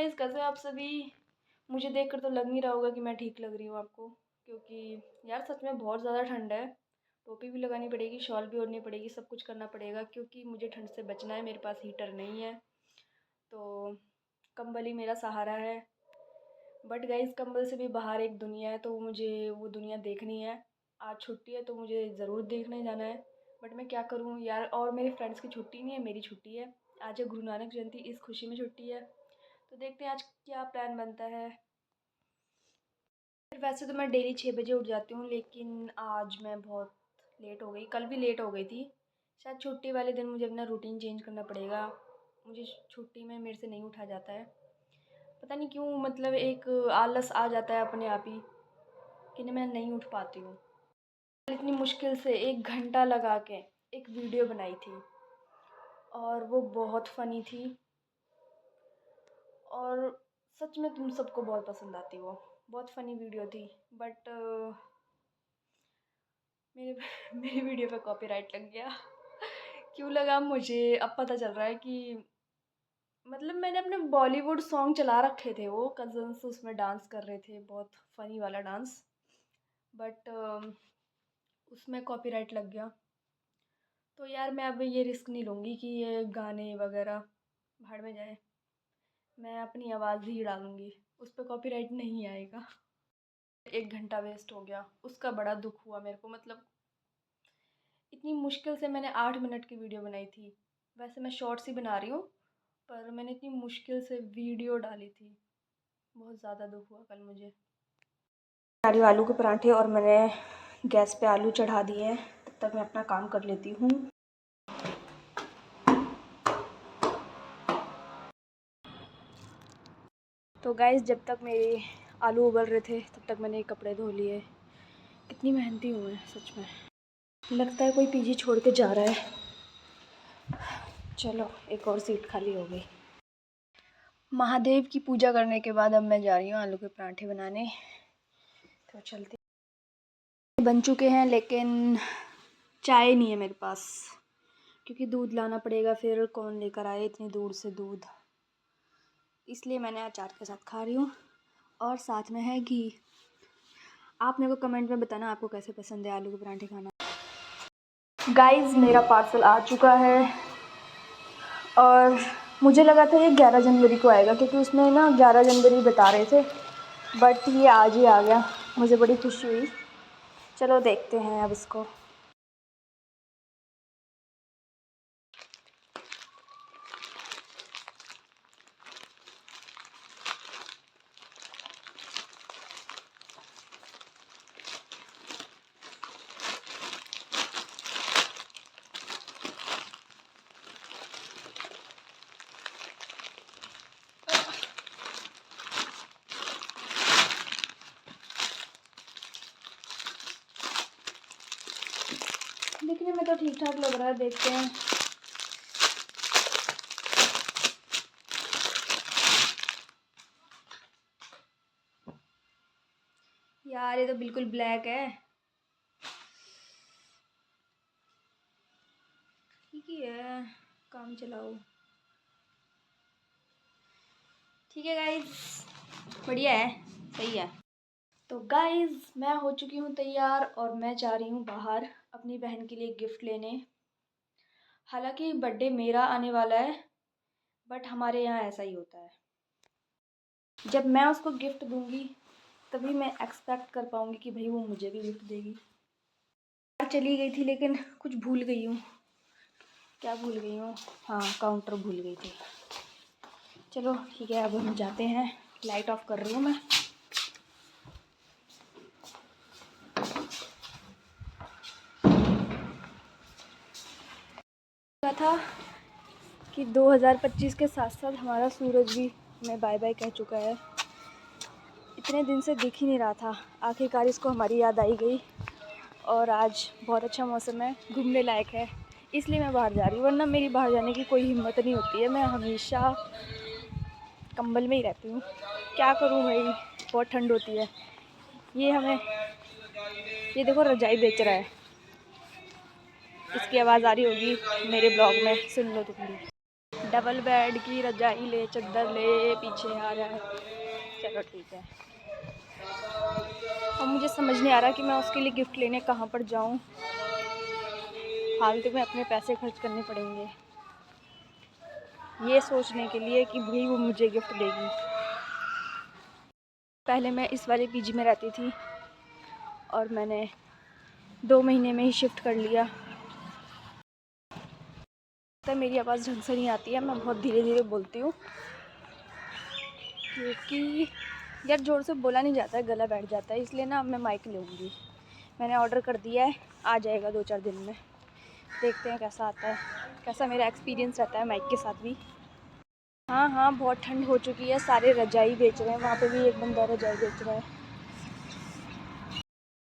कैसे आप सभी। मुझे देखकर तो लग नहीं रहा होगा कि मैं ठीक लग रही हूँ आपको, क्योंकि यार सच में बहुत ज़्यादा ठंड है। टोपी भी लगानी पड़ेगी, शॉल भी ओढ़नी पड़ेगी, सब कुछ करना पड़ेगा क्योंकि मुझे ठंड से बचना है। मेरे पास हीटर नहीं है तो कंबल ही मेरा सहारा है। बट गाइस, कंबल से भी बाहर एक दुनिया है, तो मुझे वो दुनिया देखनी है। आज छुट्टी है तो मुझे ज़रूर देखने जाना है। बट मैं क्या करूँ यार, और मेरे फ्रेंड्स की छुट्टी नहीं है, मेरी छुट्टी है। आज है गुरु नानक जयंती, इस खुशी में छुट्टी है। तो देखते हैं आज क्या प्लान बनता है। फिर वैसे तो मैं डेली 6 बजे उठ जाती हूँ, लेकिन आज मैं बहुत लेट हो गई। कल भी लेट हो गई थी। शायद छुट्टी वाले दिन मुझे अपना रूटीन चेंज करना पड़ेगा। मुझे छुट्टी में मेरे से नहीं उठा जाता है, पता नहीं क्यों। मतलब एक आलस आ जाता है अपने आप ही कि मैं नहीं उठ पाती हूँ। इतनी मुश्किल से 1 घंटा लगा के एक वीडियो बनाई थी और वो बहुत फ़नी थी। और सच में तुम सबको बहुत पसंद आती वो। बहुत फ़नी वीडियो थी। बट मेरे मेरी वीडियो पे कॉपीराइट लग गया। क्यों लगा मुझे अब पता चल रहा है कि मतलब मैंने अपने बॉलीवुड सॉन्ग चला रखे थे, वो कज़न्स उसमें डांस कर रहे थे, बहुत फ़नी वाला डांस। बट उसमें कॉपीराइट लग गया। तो यार मैं अब ये रिस्क नहीं लूँगी कि ये गाने वगैरह भाड़ में जाए। मैं अपनी आवाज़ ही डालूँगी, उस पर कॉपीराइट नहीं आएगा। 1 घंटा वेस्ट हो गया, उसका बड़ा दुख हुआ मेरे को। मतलब इतनी मुश्किल से मैंने 8 मिनट की वीडियो बनाई थी। वैसे मैं शॉर्ट्स ही बना रही हूँ, पर मैंने इतनी मुश्किल से वीडियो डाली थी। बहुत ज़्यादा दुख हुआ कल मुझे। बना रही हूँ आलू के पराठे और मैंने गैस पे आलू चढ़ा दिए हैं। तब तक मैं अपना काम कर लेती हूँ। तो गाइस, जब तक मेरे आलू उबल रहे थे तब तक मैंने कपड़े धो लिए। कितनी मेहनती हूँ मैं सच में। लगता है कोई पीजी छोड़ के जा रहा है। चलो, एक और सीट खाली हो गई। महादेव की पूजा करने के बाद अब मैं जा रही हूँ आलू के पराठे बनाने। तो चलते। बन चुके हैं लेकिन चाय नहीं है मेरे पास, क्योंकि दूध लाना पड़ेगा। फिर कौन लेकर आए इतनी दूर से दूध, इसलिए मैंने अचार के साथ खा रही हूँ। और साथ में है घी। आप मेरे को कमेंट में बताना आपको कैसे पसंद है आलू के पराठे खाना। गाइस, मेरा पार्सल आ चुका है और मुझे लगा था ये 11 जनवरी को आएगा, क्योंकि उसमें ना 11 जनवरी बता रहे थे। बट ये आज ही आ गया, मुझे बड़ी खुशी हुई। चलो देखते हैं अब इसको। दिखने में तो ठीक ठाक लग रहा है, देखते हैं। यार ये तो बिल्कुल ब्लैक है। ठीक ही है, काम चलाओ। ठीक है गाइस, बढ़िया है, सही है। तो गाइस, मैं हो चुकी हूँ तैयार और मैं जा रही हूँ बाहर अपनी बहन के लिए गिफ्ट लेने। हालांकि बर्थडे मेरा आने वाला है, बट हमारे यहाँ ऐसा ही होता है, जब मैं उसको गिफ्ट दूंगी तभी मैं एक्सपेक्ट कर पाऊँगी कि भाई वो मुझे भी गिफ्ट देगी। चली गई थी लेकिन कुछ भूल गई हूँ। क्या भूल गई हूँ? हाँ, काउंटर भूल गई थी। चलो ठीक है, अब हम जाते हैं। लाइट ऑफ कर रही हूँ मैं। कहा था कि 2025 के साथ साथ हमारा सूरज भी हमें बाय बाय कह चुका है। इतने दिन से दिख ही नहीं रहा था, आखिरकार इसको हमारी याद आई गई। और आज बहुत अच्छा मौसम है, घूमने लायक है, इसलिए मैं बाहर जा रही हूँ। वरना मेरी बाहर जाने की कोई हिम्मत नहीं होती है, मैं हमेशा कंबल में ही रहती हूँ। क्या करूँ भाई, बहुत ठंड होती है। ये देखो रजाई बेच रहा है, इसकी आवाज़ आ रही होगी मेरे ब्लॉग में, सुन लो तुम भी। डबल बेड की रजाई ले, चद्दर ले, पीछे आ रहा है। चलो ठीक है। अब मुझे समझ नहीं आ रहा कि मैं उसके लिए गिफ्ट लेने कहाँ पर जाऊँ। फालतू में अपने पैसे खर्च करने पड़ेंगे ये सोचने के लिए कि भाई वो मुझे गिफ्ट देगी। पहले मैं इस वाले पीजी में रहती थी और मैंने 2 महीने में ही शिफ्ट कर लिया। तो मेरी आवाज़ ढंग से नहीं आती है, मैं बहुत धीरे धीरे बोलती हूँ क्योंकि यार ज़ोर से बोला नहीं जाता है, गला बैठ जाता है, इसलिए ना अब मैं माइक लूँगी। मैंने ऑर्डर कर दिया है, आ जाएगा 2-4 दिन में। देखते हैं कैसा आता है, कैसा मेरा एक्सपीरियंस रहता है माइक के साथ भी। हाँ हाँ, बहुत ठंड हो चुकी है, सारे रजाई बेच रहे हैं। वहाँ पे भी एक बंदा रजाई बेच रहा है।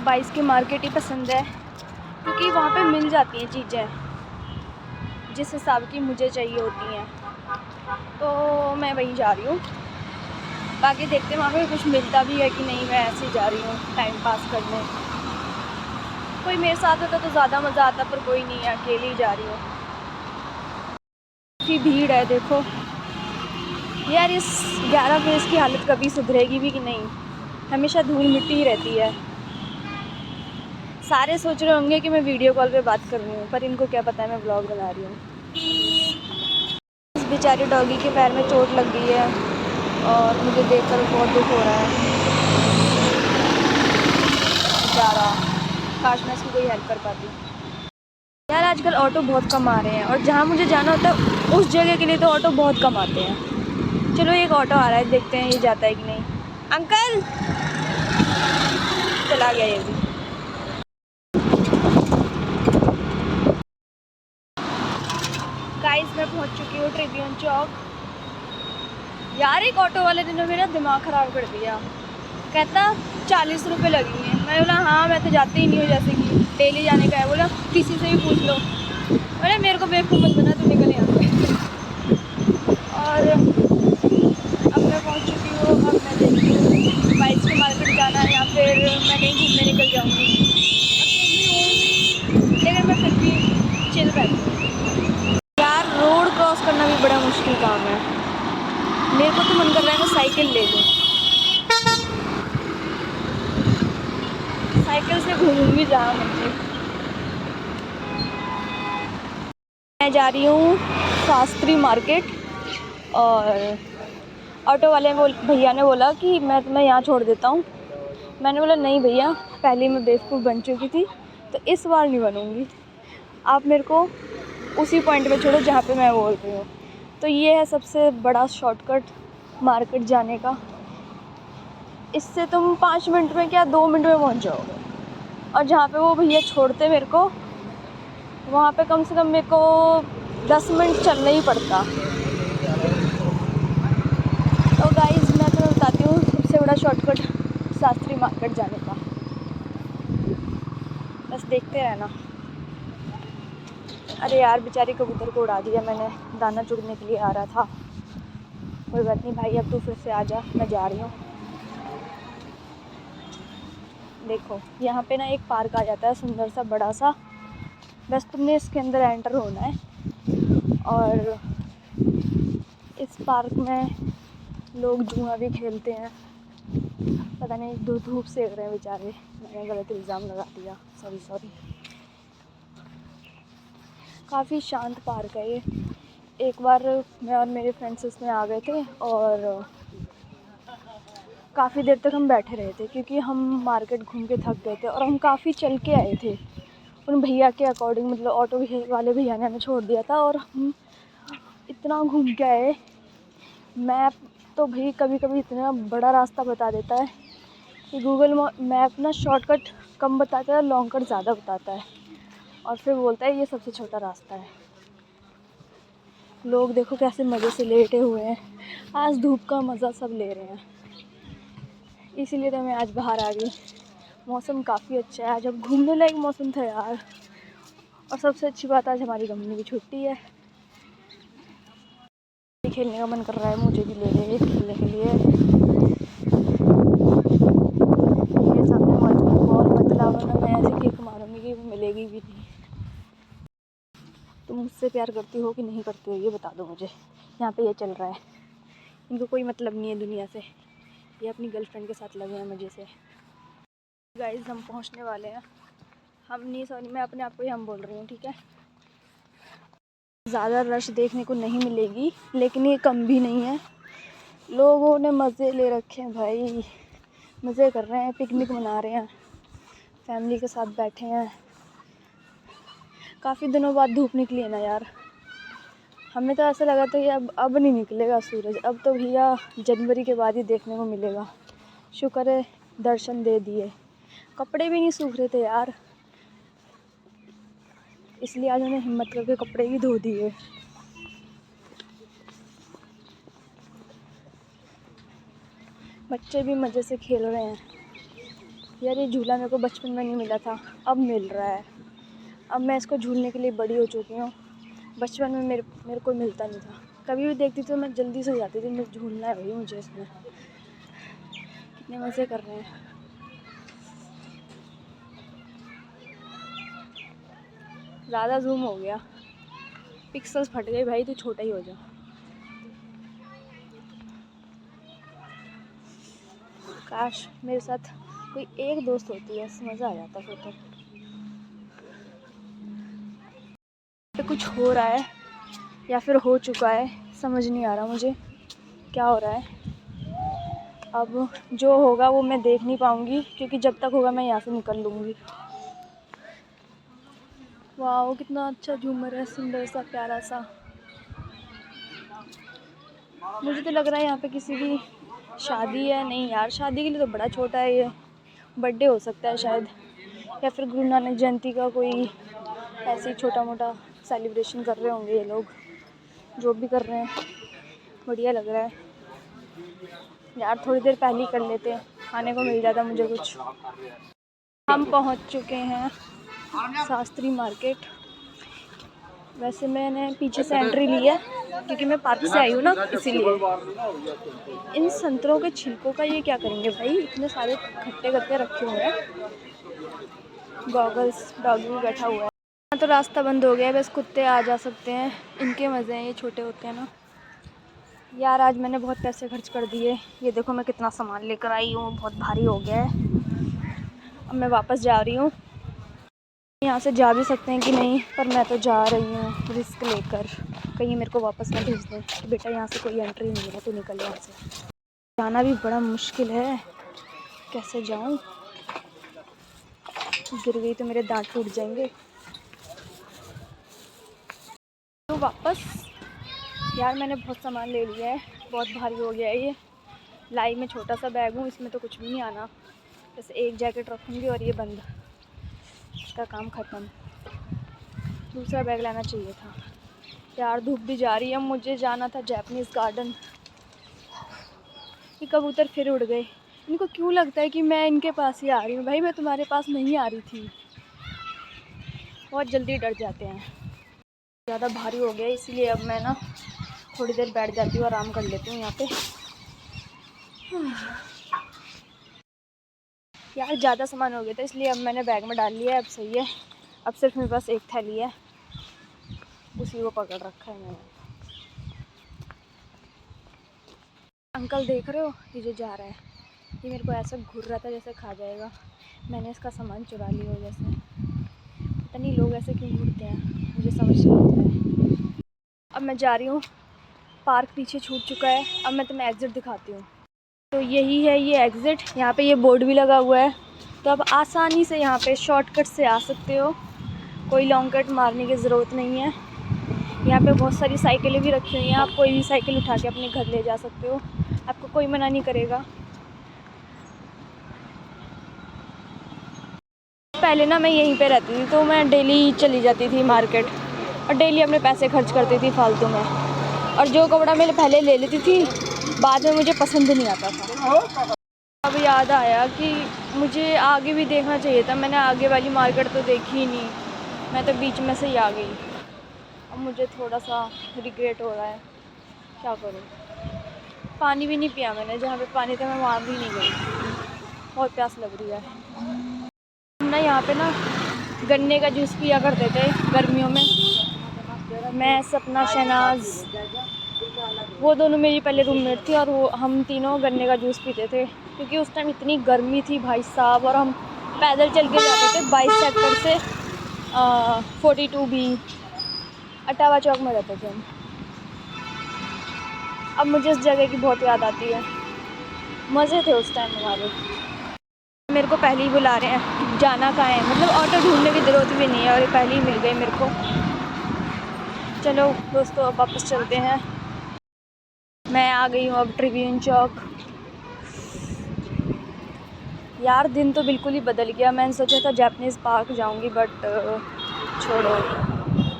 22 की मार्केट ही पसंद है क्योंकि वहाँ पे मिल जाती हैं चीज़ें जिस हिसाब की मुझे चाहिए होती हैं, तो मैं वहीं जा रही हूँ। बाकी देखते हैं वहाँ पे कुछ मिलता भी है कि नहीं। मैं ऐसे ही जा रही हूँ टाइम पास करने। कोई मेरे साथ होता तो ज़्यादा मज़ा आता, पर कोई नहीं है, अकेली ही जा रही हूँ। काफ़ी भीड़ है देखो यार। इस 11 फेज़ की हालत कभी सुधरेगी भी कि नहीं, हमेशा धूल मिट्टी ही रहती है। सारे सोच रहे होंगे कि मैं वीडियो कॉल पे बात कर रही हूँ, पर इनको क्या पता है मैं व्लॉग बना रही हूँ। इस बेचारे डॉगी के पैर में चोट लग गई है और मुझे देखकर बहुत दुख हो रहा है बेचारा। काश मैं इसकी कोई हेल्प कर पाती। यार आजकल ऑटो बहुत कम आ रहे हैं और जहाँ मुझे जाना होता है उस जगह के लिए तो ऑटो बहुत कम आते हैं। चलो एक ऑटो आ रहा है, देखते हैं ये जाता है कि नहीं। अंकल, चला गया ये भी। गाइस मैं पहुंच चुकी हूँ ट्रिब्यून चौक। यार एक ऑटो वाले ने मेरा दिमाग ख़राब कर दिया। कहता 40 रुपये लगेंगे। मैं बोला हाँ मैं तो जाती ही नहीं हूँ, जैसे कि डेली जाने का है। बोला किसी से भी पूछ लो। अरे मेरे को बेवकूफ़ मत बना, तू निकल यहाँ से। और अब मैं पहुँच चुकी हूँ। अब मैं देखती हूँ 22 की मार्केट जाना है या फिर मैं कहीं घूमने निकल जाऊँगी। अकेली हूँ लेकिन मैं फिर भी चिल रहती हूँ। यार रोड क्रॉस करना भी बड़ा मुश्किल काम है। मेरे को तो मन कर रहा है मैं साइकिल ले लूँ, साइकिल से घूमूंगी जहाँ मर्जी। मैं जा रही हूँ शास्त्री मार्केट और ऑटो वाले भैया ने बोला कि मैं तुम्हें यहाँ छोड़ देता हूँ। मैंने बोला नहीं भैया, पहले मैं बेवकूफ़ बन चुकी थी तो इस बार नहीं बनूँगी। आप मेरे को उसी पॉइंट पे छोड़ो जहाँ पे मैं बोल रही हूँ। तो ये है सबसे बड़ा शॉर्टकट मार्केट जाने का। इससे तुम 5 मिनट में क्या 2 मिनट में पहुँच जाओगे। और जहाँ पे वो भैया छोड़ते मेरे को, वहाँ पे कम से कम मेरे को 10 मिनट चलना ही पड़ता। तो गाइस मैं तुम्हें बताती हूँ सबसे बड़ा शॉर्टकट शास्त्री मार्केट जाने का। बस देखते रहना। अरे यार बेचारी कबूतर को उड़ा दिया मैंने, दाना चुगने के लिए आ रहा था। कोई बात नहीं भाई, अब तू फिर से आ जा, मैं जा रही हूँ। देखो यहाँ पे ना एक पार्क आ जाता है सुंदर सा बड़ा सा। बस तुमने इसके अंदर एंटर होना है और इस पार्क में लोग जुआ भी खेलते हैं। पता नहीं धूप सेक रहे हैं बेचारे, मैंने गलत इल्ज़ाम लगा दिया, सॉरी। काफ़ी शांत पार्क है ये। एक बार मैं और मेरे फ्रेंड्स इसमें आ गए थे और काफ़ी देर तक हम बैठे रहे थे क्योंकि हम मार्केट घूम के थक गए थे और हम काफ़ी चल के आए थे उन भैया के अकॉर्डिंग। मतलब ऑटो वाले भैया ने हमें छोड़ दिया था और हम इतना घूम के आए। मैप तो भाई कभी कभी इतना बड़ा रास्ता बता देता है कि गूगल मैप ना शॉर्टकट कम बताता है, लॉन्ग कट ज़्यादा बताता है और फिर बोलता है ये सबसे छोटा रास्ता है। लोग देखो कैसे मज़े से लेटे हुए हैं, आज धूप का मज़ा सब ले रहे हैं। इसीलिए तो मैं आज बाहर आ गई। मौसम काफ़ी अच्छा है आज, अब घूमने लायक मौसम था यार। और सबसे अच्छी बात आज हमारी कंपनी की छुट्टी है। खेलने का मन कर रहा है, मुझे भी ले गए खेलने के लिए। ये सामने बॉल मत लाओ ना, मैं ऐसे किक मारूंगी कि वो मिलेगी भी नहीं। तुम मुझसे प्यार करती हो कि नहीं करती हो, ये बता दो मुझे। यहाँ पे ये चल रहा है, इनको कोई मतलब नहीं है दुनिया से, ये अपनी गर्लफ्रेंड के साथ लगे हैं मज़े से। गाइस हम पहुँचने वाले हैं। हम नहीं, सॉरी, मैं अपने आप को ही हम बोल रही हूँ, ठीक है। ज़्यादा रश देखने को नहीं मिलेगी, लेकिन ये कम भी नहीं है। लोगों ने मज़े ले रखे हैं भाई, मज़े कर रहे हैं, पिकनिक मना रहे हैं, फैमिली के साथ बैठे हैं। काफ़ी दिनों बाद धूप निकली है ना यार। हमें तो ऐसा लगा था कि अब नहीं निकलेगा सूरज, अब तो भैया जनवरी के बाद ही देखने को मिलेगा। शुक्र है दर्शन दे दिए। कपड़े भी नहीं सूख रहे थे यार, इसलिए आज उन्हें हिम्मत करके कपड़े भी धो दिए। बच्चे भी मज़े से खेल रहे हैं यार। ये झूला मेरे को बचपन में नहीं मिला था, अब मिल रहा है। अब मैं इसको झूलने के लिए बड़ी हो चुकी हूँ। बचपन में मेरे को मिलता नहीं था। कभी भी देखती थी तो मैं जल्दी से जाती थी, मुझे झूलना है भाई मुझे इसमें। कितने मज़े कर रहे हैं। ज़्यादा जूम हो गया, पिक्सल्स फट गए भाई, तो छोटा ही हो जा। काश मेरे साथ कोई एक दोस्त होती है, मज़ा आ जाता फिर तो। कुछ हो रहा है या फिर हो चुका है, समझ नहीं आ रहा मुझे क्या हो रहा है। अब जो होगा वो मैं देख नहीं पाऊँगी, क्योंकि जब तक होगा मैं यहाँ से निकल लूँगी। वाह कितना अच्छा झूमर है, सुंदर सा प्यारा सा। मुझे तो लग रहा है यहाँ पे किसी की शादी है। नहीं यार, शादी के लिए तो बड़ा छोटा है ये, बर्थडे हो सकता है शायद, या फिर गुरु नानक जयंती का कोई ऐसे ही छोटा मोटा सेलिब्रेशन कर रहे होंगे ये लोग। जो भी कर रहे हैं बढ़िया लग रहा है यार। थोड़ी देर पहले ही कर लेते, खाने को मिल जाता मुझे कुछ। हम पहुंच चुके हैं शास्त्री मार्केट। वैसे मैंने पीछे से एंट्री ली है क्योंकि मैं पार्क से आई हूँ ना, इसीलिए। इन संतरों के छिलकों का ये क्या करेंगे भाई, इतने सारे इकट्ठे करके रखे हुए हैं। गॉगल्स, डॉगी भी बैठा हुआ है। यहाँ तो रास्ता बंद हो गया है, बस कुत्ते आ जा सकते हैं, इनके मज़े हैं, ये छोटे होते हैं ना यार। आज मैंने बहुत पैसे खर्च कर दिए। ये देखो मैं कितना सामान लेकर आई हूँ, बहुत भारी हो गया है। अब मैं वापस जा रही हूँ। यहाँ से जा भी सकते हैं कि नहीं, पर मैं तो जा रही हूँ रिस्क लेकर, कहीं मेरे को वापस ना भेज दें कि बेटा यहाँ से कोई एंट्री नहीं है, तो निकल यहाँ से। जाना भी बड़ा मुश्किल है, कैसे जाऊँ, गिर गई तो मेरे दांत टूट जाएंगे। तो वापस यार मैंने बहुत सामान ले लिया है, बहुत भारी हो गया है ये। लाई में छोटा सा बैग हूँ, इसमें तो कुछ भी नहीं आना। बस एक जैकेट रखूँगी और ये बंद, इसका काम ख़त्म। दूसरा बैग लाना चाहिए था यार। धूप भी जा रही है, मुझे जाना था जापानीज़ गार्डन। ये कबूतर फिर उड़ गए। इनको क्यों लगता है कि मैं इनके पास ही आ रही हूँ? भाई मैं तुम्हारे पास नहीं आ रही थी। बहुत जल्दी डर जाते हैं। ज़्यादा भारी हो गया, इसीलिए अब मैं ना थोड़ी देर बैठ जाती हूँ, आराम कर लेती हूँ यहाँ पे। यार ज़्यादा सामान हो गया था, इसलिए अब मैंने बैग में डाल लिया है, अब सही है। अब सिर्फ मेरे पास एक थैली है, उसी को पकड़ रखा है मैंने। अंकल देख रहे हो, ये जो जा रहा है, ये मेरे को ऐसा घूर रहा था जैसे खा जाएगा। मैंने इसका सामान चुरा लिया हो जैसे। पता नहीं लोग ऐसे क्यों घूरते हैं, मुझे समझ नहीं आता है। अब मैं जा रही हूँ, पार्क पीछे छूट चुका है। अब मैं तुम्हें एग्ज़िट दिखाती हूँ। तो यही है ये एग्ज़िट, यहाँ पे ये बोर्ड भी लगा हुआ है, तो अब आसानी से यहाँ पे शॉर्टकट से आ सकते हो। कोई लॉन्ग कट मारने की ज़रूरत नहीं है। यहाँ पे बहुत सारी साइकिलें भी रखी हुई हैं, आप कोई भी साइकिल उठा के अपने घर ले जा सकते हो, आपको कोई मना नहीं करेगा। पहले ना मैं यहीं पे रहती थी, तो मैं डेली चली जाती थी मार्केट और डेली अपने पैसे खर्च करती थी फालतू में। और जो कपड़ा मैं पहले ले लेती थी, बाद में मुझे पसंद नहीं आता था। अब याद आया कि मुझे आगे भी देखना चाहिए था, मैंने आगे वाली मार्केट तो देखी ही नहीं, मैं तो बीच में से ही आ गई। अब मुझे थोड़ा सा रिग्रेट हो रहा है, क्या करूँ। पानी भी नहीं पिया मैंने, जहाँ पे पानी था मैं वहाँ भी नहीं गई, बहुत प्यास लग रही है। हम ना यहाँ पे ना गन्ने का जूस पिया करते थे गर्मियों में, मैं, सपना, शहनाज, वो दोनों मेरी पहले रूममेट थी और वो हम तीनों गन्ने का जूस पीते थे क्योंकि उस टाइम इतनी गर्मी थी भाई साहब। और हम पैदल चल के जाते थे 22 सेक्टर से 42B अटावा चौक में रहते थे हम। अब मुझे उस जगह की बहुत याद आती है, मज़े थे उस टाइम हमारे। मेरे को पहले ही बुला रहे हैं, जाना कहाँ है, मतलब ऑटो ढूंढने की ज़रूरत भी नहीं है और ये पहले ही मिल गए मेरे को। चलो दोस्तों अब वापस चलते हैं। मैं आ गई हूँ अब ट्रिब्यून चौक। यार दिन तो बिल्कुल ही बदल गया। मैंने सोचा था जापानीज़ पार्क जाऊँगी बट छोड़ो,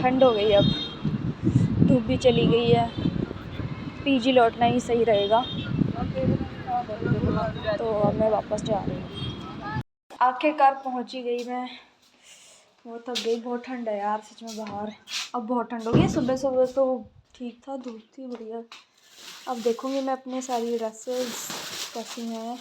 ठंड हो गई अब, धूप भी चली गई है। पीजी लौटना ही सही रहेगा। तो अब मैं वापस जा रही हूँ। आखिरकार पहुँच ही गई मैं। वो थक गई, बहुत ठंड है यार सच में बाहर। अब बहुत ठंड हो गई। सुबह सुबह तो ठीक था, धूप थी बढ़िया। अब देखूँगी मैं अपनी सारी ड्रेसेस कैसी हैं।